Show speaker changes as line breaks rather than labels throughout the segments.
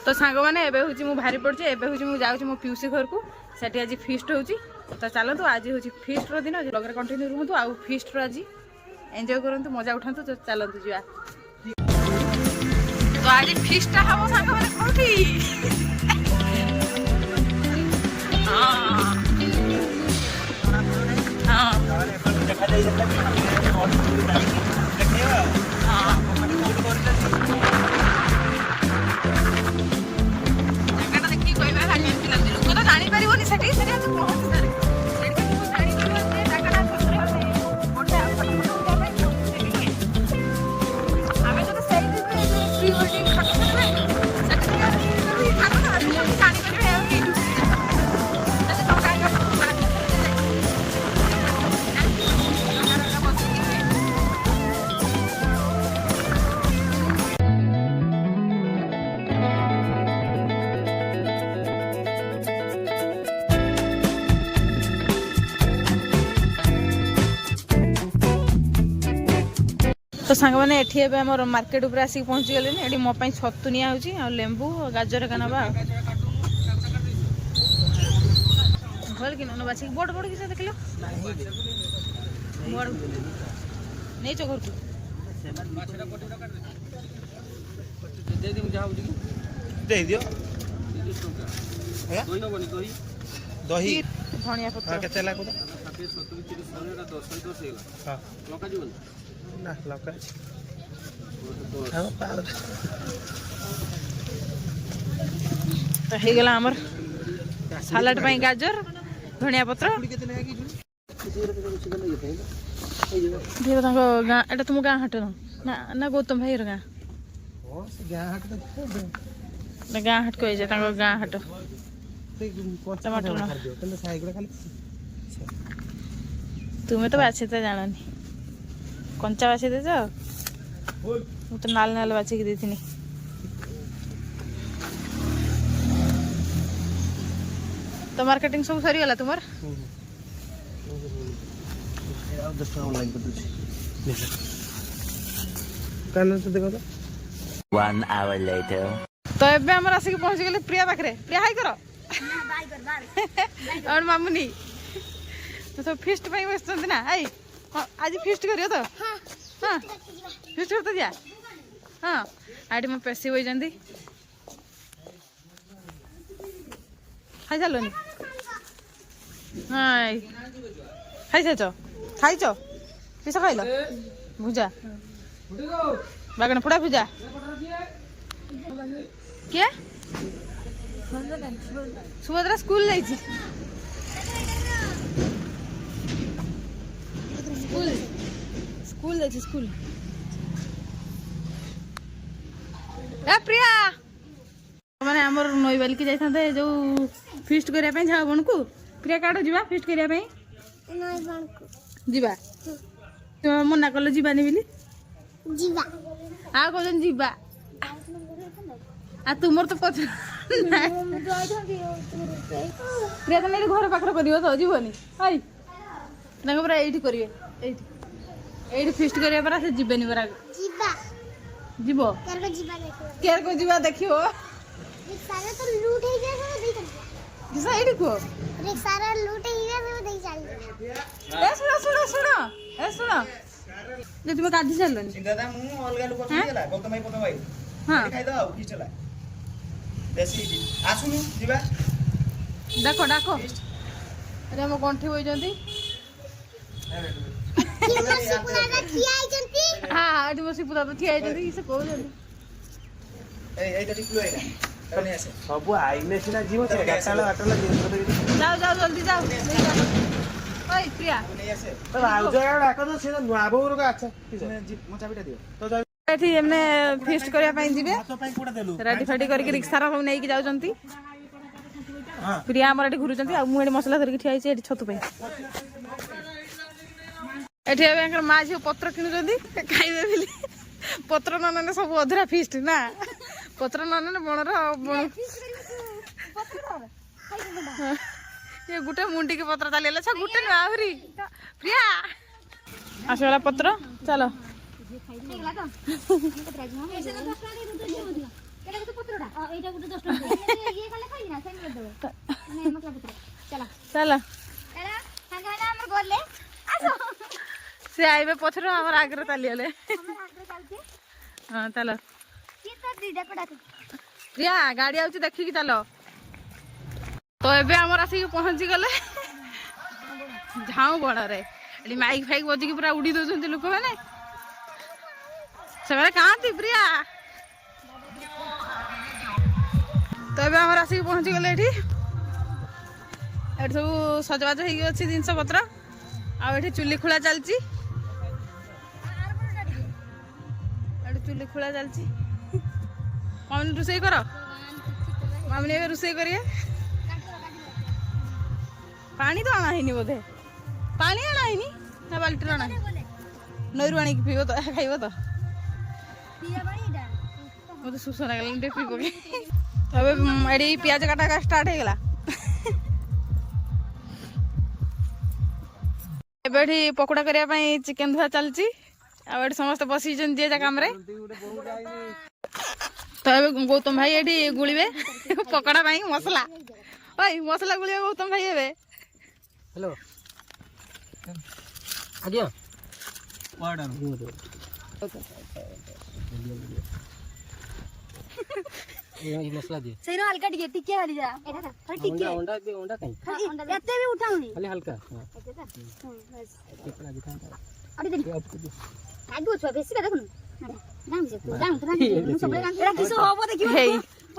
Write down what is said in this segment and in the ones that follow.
तो सांग मैंने एबे हूँ मु भारी पड़ी एबे हूँ मु जाऊँ मो पिउसी घर को सेठी आज फिस्ट होची तो चलतु आज हूँ फिस्ट दिन ब्लॉग कंटिन्यू रुहतु आउ फिस्ट आज एंजॉय करंतु मजा उठातु तो चलतु जा तो आज फिस्ट हम सांग मैंने कोठी तो सांग मैंने एठी एबे हमर मार्केट ऊपर आसी पहुंची गले एठी मो पई छत्तु निया होची आ लेंबू गाजर का नबा भल कि न बाची बड़ बड़ किसे देखलो बड़ नहीं चो घर को दे दे जा बुझी दे दियो दही न बनी दही धनिया पत्ता केते लागो 70 30 का 10 हेला हां लका जीवन ना लका तो हे गला हमर सलाड पई गाजर धनिया पत्र धीरे तंग गाँ एटा तुम गाँ हाट ना ना गौतम भाई गाँ गाँ हाट कहे गाँ हाट टमाटर तुम्हें तो बाछे तो जाननी कंचा बाछे दे तो नाल नाल बाछे की देती तो मार्केटिंग सब सरी गला तुमर ऑनलाइन कर दूची कान तो देखो तो 1 hour later तो एबे हमर आसी के पहुंच गेले प्रिया पाखरे प्रिया हाय करो ना बाय कर बाय और मामुनी तो सब फिस्ट पई बसत ना आई आज फिस्ट करियो तो हां हां फिस्ट करते जा हां आडी म पैसे होई जंदी खाई चलोनी हाय खाई छो किस खाइल भुजा बागन फुड़ा भुजा क्या सुभद्रा स्कूल जाइए स्कूल जाइए स्कूल ए प्रिया माने हमर नईबाली के जाइथांते जो फिस्ट करिया पे झाव बन को प्रिया काडो जीवा फिस्ट करिया पे नई बन को जीवा तो मना कलो जीवानी बिली जीवा आ कोजन जीवा आ तुमर तो पछ प्रिया तने घर पाखर करियो तो जीवनी हाय नंग बरा एठी करिवे एठी फिस्ट करिया पर से जीवेनी बरा जीवा जीवो केर को जीवा देखियो सारा तो लूट हे गया सब देख दिसा एठी को रे सारा लूट हे गया सब देख चल ए सुनो जे तुम काढी चलनी दादा मु अलगा लोक गेला गौतम भाई पका भाई हां खाइ दो फिस्ट ला देसी आसुनु जीवा डाको अरे हम गंठी होई जंती मसी पुराना थिया आई जंती हां अडी मसी पुराना थिया आई जंती से कहू जंती ए तटी क्लो एगा कने आसे सब आइले सिना जीव छे गाटाला गाटाला जाओ जल्दी जाओ ओए प्रिया नहीं आसे तो आउ जगा डाको तो से नुआ बोर का अच्छा मो चाबिटा दियो तो एठी हमने फिस्ट करिया पई जिबे तो पई कोडा देलु रेडी फेडी करके रिक्शा रा हम नेकी जाउ जंती हां प्रिया हमर एठी घुरु जंती आ मु एठी मसला धरके ठिया आइछे एठी छतु पई एठी अब एकर मा झियो पत्र किनु जंती खाइबे बिली पत्र ननने सब अधरा फिस्ट ना पत्र ननने बणर ये गुटे मुंडी के पत्र ताले छ गुटे न आवरी प्रिया आसला पत्र चलो
এটা তো পত্রটা এইটা গুলো 10 টাকা ইয়ে খালে খাই না সেন করে দেব মানে মশলা পত্র চলা
চলো
এরা সাঙ্গা না আমার গলে আসো
সে আইবে পছরে আমার আগ্রহ তালিয়ালে
আমার আগ্রহ চালছে
হ্যাঁ চলো
কি তো দি দেখো ডাক
প্রিয়া গাড়ি আউছি ଦେଖିକି ଚାଲ তো ଏବେ ଆମର ଆସିକି ପହଞ୍ଚି ଗଲେ ଝାଉଁ ବଣରେ ଏଠି ମାଇକ୍ ଫାଇକ୍ ବଜିକି ପୁରା ଉଡି ଦଉଛନ୍ତି ଲୋକମାନେ ସେମାନେ କାହାନ୍ତି ପ୍ରିୟା ତ ଏବେ ଆମର ଆସିକି ପହଞ୍ଚି ଗଲେ ଏଠି ଏଠି ସବୁ ସଜବାଜ ହେଇକି ଅଛି ଜିନିଷ ପତ୍ର ଆଉ ଏଠି ଚୁଲି ଖୋଳା ଚାଲିଛି ଏଠି ଚୁଲି ଖୋଳା ଚାଲିଛି ମାମୁନି ରୋଷେଇ କର ମାମୁନି ଏବେ ରୋଷେଇ କରିବେ ପାଣି ତ ଅଣା ହେଇନି ବୋଧେ ପାଣି ଅଣା ହେଇନି ନା ବାଲ୍ଟିରେ ଅଣା ନଈରୁ ଆଣିକି ପିଇବ ତ ଖାଇବ ତ ମତେ ଶୋଷ ଲାଗିଲା ଟିକେ ପିଇବ କି ଏବେ ଏଠି ପିଆଜ କାଟା ଷ୍ଟାର୍ଟ ହେଇଗଲା ଏବେ ଏଠି ପକୋଡା କରିବା ପାଇଁ ଚିକେନ ଧୁଆ ଚାଲିଛି ଆଉ ଏଠି ସମସ୍ତେ ବସିଛନ୍ତି ଯେ କାମରେ ତ ଏବେ ଗୌତମ ଭାଇ ଏଠି ଗୁଳିବେ ପକୋଡା ପାଇଁ ମସଲା ଓଇ ମସଲା ଗୁଳିବେ ଗୌତମ ଭାଇ ଏବେ
हेलो आज्ञा ये मसला दे
सेनो हल्का टिके वाली जा एटा था टिके
अंडा कहीं
एते भी उठाऊनी
खाली हल्का हां
बस
टिकला दिखा
अरे देखो आगु छ बेसी का देखुन नाम से जाम त नाम सबले काम एटा किसो होबो देखियो
हेई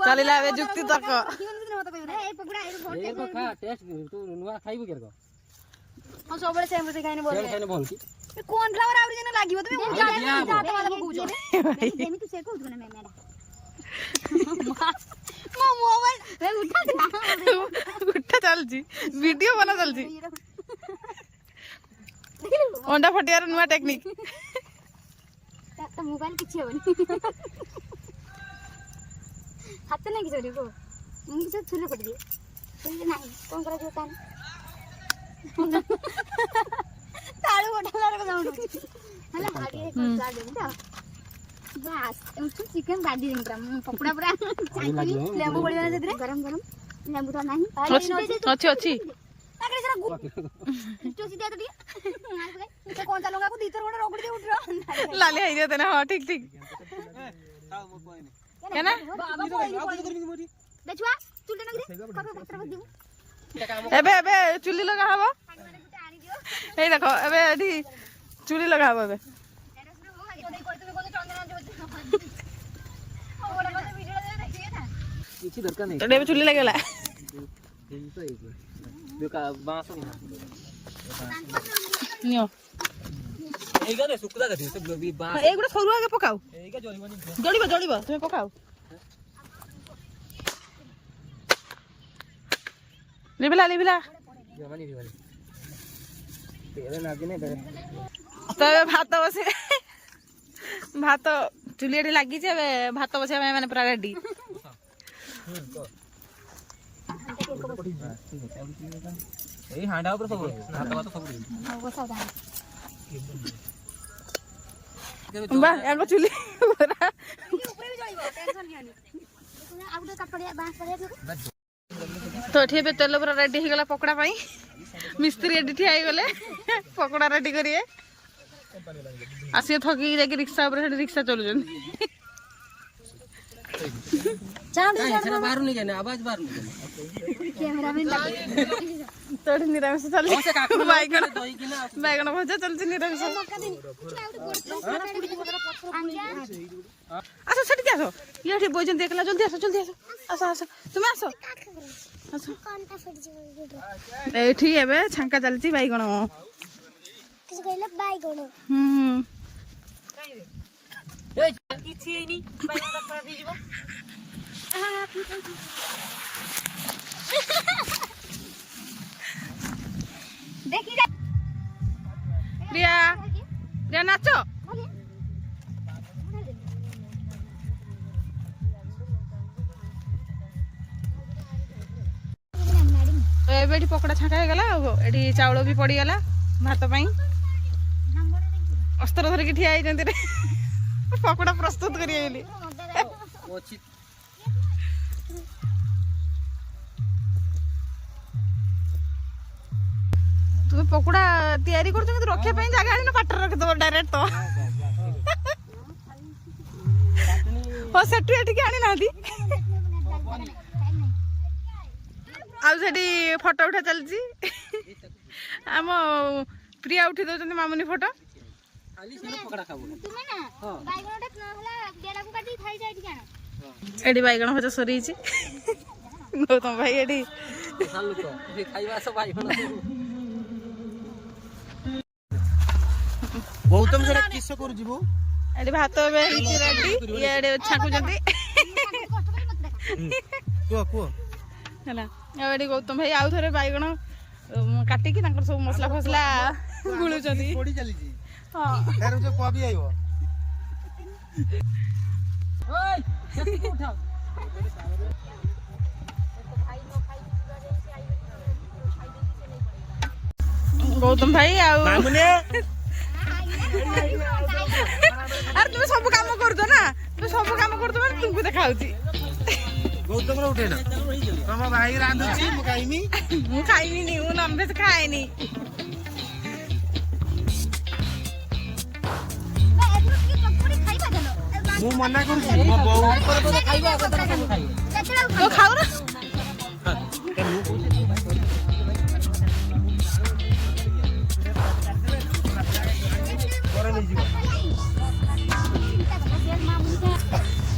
चलिला ए जुक्ति तर्क
किन दिन मत कहू ए पकुडा ए बहुत
ये को खा टेस्ट तू नुआ खाइबो केर को
हम सबले सेम से खाइने बोल
खाइने बोल की
ए कोन फ्लावर आउरी जने लागियो तमे मुंह जात वाला कहू देमी तू से कहू ना मेरा मो मोबाइल रे
उठा चलছি वीडियो बना चलছি अंडा फटियार नुआ टेक्निक
तो मोबाइल किछि होबनी हाथ नहीं किछ रे को मुंह से छुले पड़ दिए तो नहीं कोन करा जो तान ताळू उठाला रे जाऊ हला हाडी को ला दे ना बस हम चिकन गाडी देन पूरा पकोड़ा पूरा लेंबू पड़ी जाने दे गरम गरम लेंबू तो नहीं
अच्छी अच्छी
आगे जरा तो सीधा तो दिए तो कौन सा लोगा को दीतर गोड़ रोकड़ दे उठ रहा
लाले आई देते ना हां ठीक ठीक क्या ना
देखुआ चुलटे नगरी कब पत्र दिउ
एबे एबे चुली लगा हबो ए देखो एबे एठी चुली लगा हबो एबे
किछि दरकार नहीं
एबे चुली लगेला
तो एक दुका बांस
नियो
एगा ने सुकुदा गथि सब भी बांस
एगुडा सरू आगे पकाऊ
एगा जलिबनी
जलिबो जलिबो तुमे पकाऊ लिबिला लिबिला
जमानी दिवाली तेरे नागिने बे
तो एबे भात बसे भात चुली लागी जे भात बसे माने पूरा रेडी
ए हांडा ऊपर सब हाथ बात सब
बसा जा
बा याको चुली पूरा
ऊपर भी जळिबो टेंशन नहीं आउटे कपड़िया बांस पड़िया
तो एठी बे तेल पूरा रेडी हो गला पकोड़ा पाई मिस्त्री एडी ठिया हो गले पकोड़ा रेडी करिए आसी थकी जाके रिक्शा ऊपर रिक्शा चलु जन
चांद
चला बाहर नहीं जाने आवाज बाहर नहीं जाने
कैमरामैन लगे
तोड़ निरामिष चली
से काकू
बैगन
दही कि ना
बैगन भजा चलছি निरामिষ आसो सेठी आसो ये एठी बोजन देखला जल्दी आसो आसो आसो तुम आसो आसो एठी एबे छांका चलছি बैगन
किस कहले बैगन
किछि एनी बैगन रखा दे जीवो
देखी
प्रिया प्रिया नाचो एबेठी पकोड़ा छांका हो गला एठी चावल भी पड़ी गला भात पई अस्त्र धर के ठिया आइजंती रे पकोड़ा प्रस्तुत करिए बोली ପକୁଡା ତିଆରି କରୁଛ କିନ୍ତୁ ରଖିବା ପାଇଁ ଜାଗା ଆଣିନ ପାଟରେ ରଖିଦବ ଡାଇରେକ୍ଟ ତ ହଁ ସେଠୁ ଏଠିକି ଆଣିନାହାନ୍ତି ଆଉ ସେଠି ଫଟୋ ଉଠା ଚାଲିଛି ଆମ ପ୍ରିୟା ଉଠି ଦଉଛନ୍ତି ମାମୁନି ଫଟୋ ଏଠି ବାଇଗଣ ଭଜା ସରିଯାଇଛି ଗୌତମ ଭାଇ ଏଠି
ଗୌତମ ସେଟା କିସ କରୁଛି ବୋଉ
ଏଠି ଭାତ ଏବେ ହେଇଛି ରେଡି ଇଆଡେ ଛାଙ୍କୁଛନ୍ତି
କୁହ
ହେଲା ଆଉ ଏଠି ଗୌତମ ଭାଇ ଆଉ ଥରେ ବାଇଗଣ କାଟିକି ତାଙ୍କର ସବୁ ମସଲା ଫସଲା ଗୁଳୁଛନ୍ତି
ପୋଡି ଚାଲିଛି
ହଁ
ତାର ଯୋଉ କବି ଆଇବ
ଗୌତମ ଭାଇ ଆଉ
ମାମୁନି
ଆରେ ତୁମେ ସବୁ କାମ କରୁଛ ନା ତୁମେ ସବୁ କାମ କରୁଛ ମାନେ ତୁମକୁ ଦେଖା ହଉଛି
ଗୌତମର ଉଠେନା ତମ ଭାଇ ରାନ୍ଧୁଛି ମୁଁ ଖାଇନି
ମୁଁ ଖାଇବିନି ମୁଁ ନନଭେଜ ଖାଏନି
ମୁଁ ମନା କରୁଛି ମୋ ବୋଉ
ତୁ ଖାଉ ନା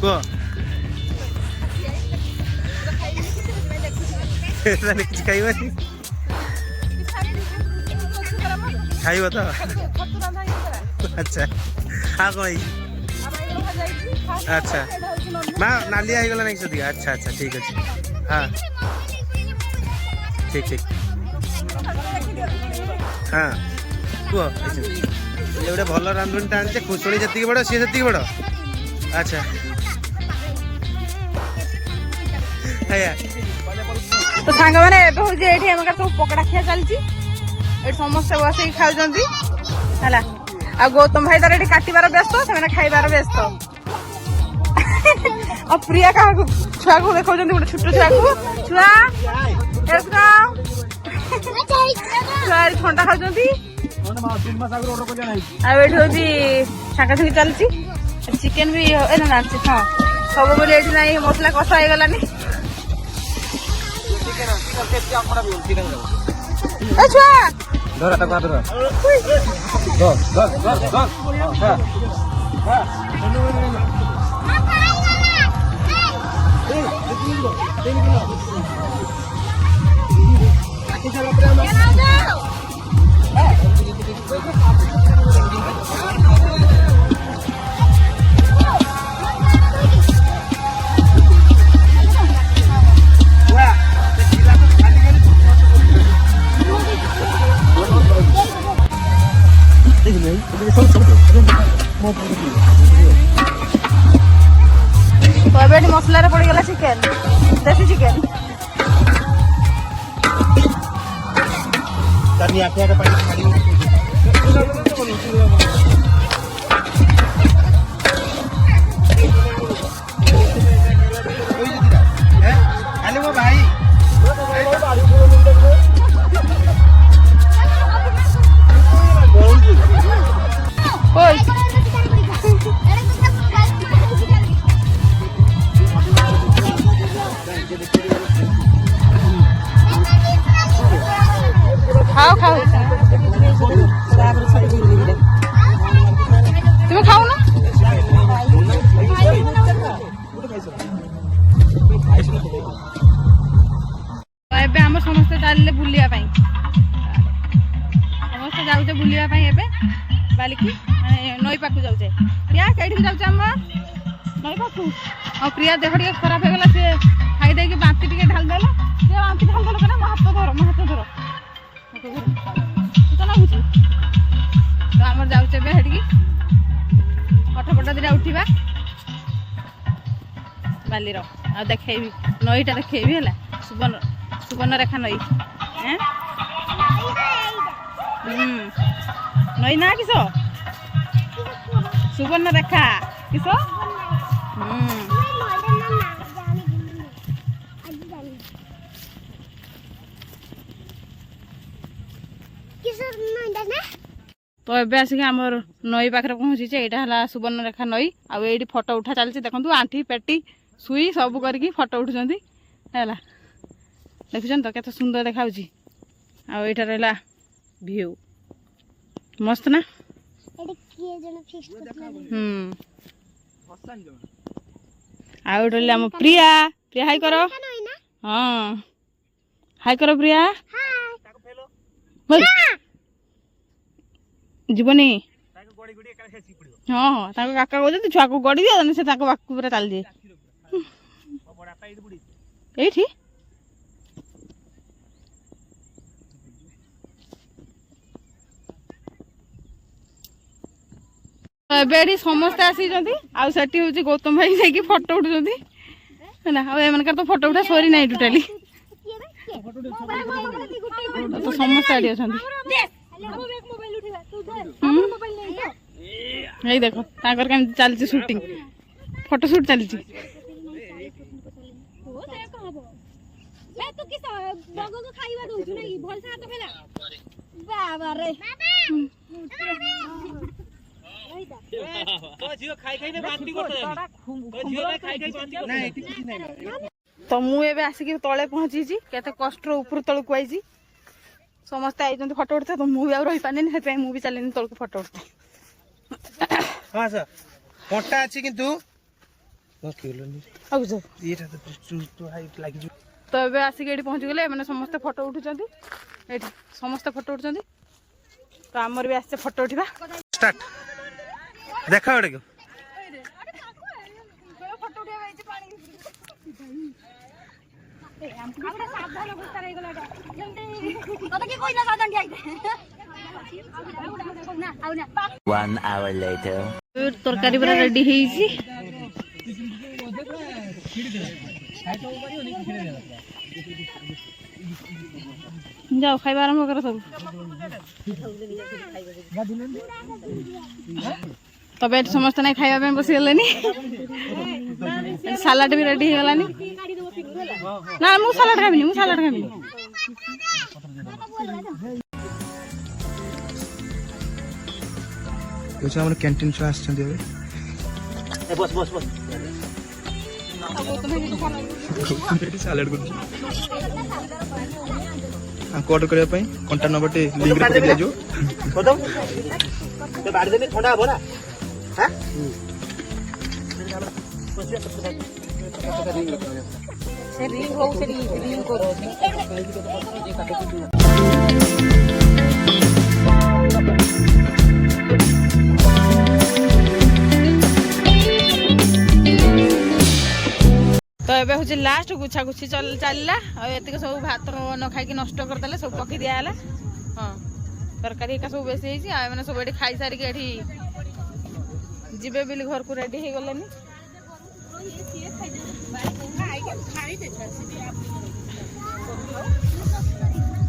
କୁହ କିଛି ଖାଇବନି ଖାଇବ ତ ଆଚ୍ଛା ଆଉ କଣ ହେଇଛି ଆଚ୍ଛା ମା ନାଲିଆ ହେଇଗଲା ନାଇଁ ସେତିକି ଆଚ୍ଛା ଆଚ୍ଛା ଠିକ ଅଛି ହଁ ଠିକ ଠିକ ହଁ କୁହ ଇଏ ଗୋଟେ ଭଲ ରାନ୍ଧୁଣିଟା ଆଣିଛେ ଖୁସୁଣି ଯେତିକି ବଡ଼ ସିଏ ସେତିକି ବଡ଼ ଆଚ୍ଛା ଆଜ୍ଞା
ତ ସାଙ୍ଗମାନେ ଏବେ ହଉଛି ଏଇଠି ଆମ ସବୁ ପକୋଡା ଖିଆ ଚାଲିଛି ଏଠି ସମସ୍ତେ ବସିକି ଖାଉଛନ୍ତି ହେଲା ଆଉ ଗୌତମ ଭାଇ ତାର ଏଠି କାଟିବାର ବ୍ୟସ୍ତ ସେମାନେ ଖାଇବାର ବ୍ୟସ୍ତ ଆଉ ପ୍ରିୟା କାହାକୁ ଛୁଆକୁ ଦେଖାଉଛନ୍ତି ଗୋଟେ ଛୋଟ ଛୁଆକୁ ଛୁଆ ଛୁଆ ଥଣ୍ଡା ଖାଉଛନ୍ତି ଆଉ ଏଠି ହଉଛି ଛାଙ୍କାଛୁଙ୍କି ଚାଲିଛି ଚିକେନ ବି ନା ହଁ ସବୁ ବୋଲି ଏଠି ନାଇଁ ମସଲା କଷା ହେଇଗଲାନି ଛୁଆ तो अब एटी मसला पड़गला चिकेन देसी चिकेन
भाई
खाओ खाओ तुम्हें खाओ ना ଏବେ ଆମ ସମସ୍ତେ ଚାଲିଲେ ବୁଲିବା ପାଇଁ ସମସ୍ତେ ଯାଉଛେ ବୁଲିବା ପାଇଁ ଏବେ ବାଲିକି ନଈ ପାଖକୁ ଯାଉଛେ ପ୍ରିୟା କେଇଠିକି ଯାଉଛେ ଆମ ନଈ ପାଖକୁ ଆଉ ପ୍ରିୟା ଦେହ ଟିକେ ଖରାପ ହେଇଗଲା ସେ ଖାଇ ଦେଇକି ବାନ୍ତି ଟିକେ ଢାଳିଦେଲା ସେ ବାନ୍ତି ଢାଳିଦେଲା କେନା ମୋ ହାତ ଧର ତ ଲାଗୁଛି ତ ଆମର ଯାଉଛେ ଏବେ ସେଠିକି ଫଟୋ ଫଟୋ ଦିଟା ଉଠିବା ବାଲିର ଆଉ ଦେଖେଇବି ନଈଟା ଦେଖେଇବି ହେଲା ସୁବର୍ଣ୍ଣରେଖା ନଈ ନଈ ନା କିସ ସୁବର୍ଣ୍ଣରେଖା କିସ तो एबे आसिक आमर नई पाखे पहुँची यहाँ है सुवर्णरेखा नई आईटी फटो उठा चलती देखो आंठी पेटी सुई सब करके फटो उठुंट है देखुन तो केते सुंदर देखा आईटा रहा व्यू मस्त ना आम प्रिया प्रिया हाई करो हाँ हाई करो प्रिया जीवनी हाँ हाँ काका कहते छुआ को गड़ी दिया से बाक पूरा चल दिए ये एबे समस्ते आसी आठी गौतम भाई जाकि फटो उठुंट ना एम तो फटो उठा सरी ना टोटाली तो समस्ते आड़ी अच्छा ये देख चलती शूटिंग फोटो शूट चलती तो मुझे आसिक तले पहुंची केते कष्ट ऊपर तलक आई समस्ते आई फटो उठते तो मुझे रही पारे से मुझे चलनी तलक फटो उठते
हाँ सर कंटा अच्छी किंतु
तो ये आसिक ये पहुँची गले मैंने समस्ते फटो उठुं ये समस्ते फटो उठुं तो आमर भी आसे फटो उठा
स्टार्ट देखा गोटे
One hour later.
तरकारी पूरा रेडी है जाओ खाइबा आरंभ कर सब तब समस्त ना खाइबा बसी गले सालाड भी रेडी हो गलानी ना मु सालाड खाइबिनी मु सालाड खाइबिनी
कुछ हमर कैंटीन से आछन देबे ए बस बस बस सालाड कर कोड करे पई कांटेक्ट नंबर टे लिंक रे पठा दियो कोदम तो बाड़ देने ठंडा हो ना हां से रिंग हो से रिंग को तो ये हूँ लास्ट गुछा गुछी चलला ये सब भात न खाई नष्ट करदे सब पकई दिहला हाँ तरकारी एका सब बेसी मैंने सब ये खाई सारिक जीवे बोली घर को रेडी हो गले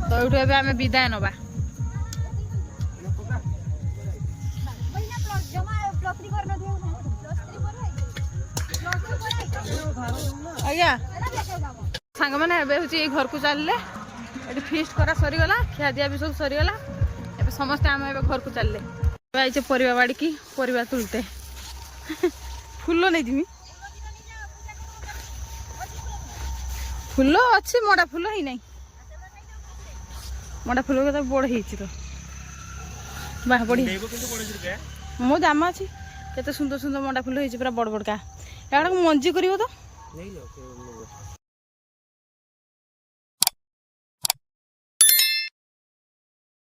तो ये आम विदाय नवा आज्ञा सांग मैंने हूँ घर को चलले ये फिस्ट करा सरीगला खिया दिया भी सब सरीगला ए समस्ते आम घर को चलले आइचे परिवा बाड़ी की परिवा तुलते फुल नहीं जिमी फुल अच्छी मड़ा फुल ही नहीं मड़ा फुल तो बड़ तो बाह बड़ी मो दाम अच्छी केते सुंदर सुंदर मड़ा फुल पूरा बड़ बड़का यार मंजी कर तो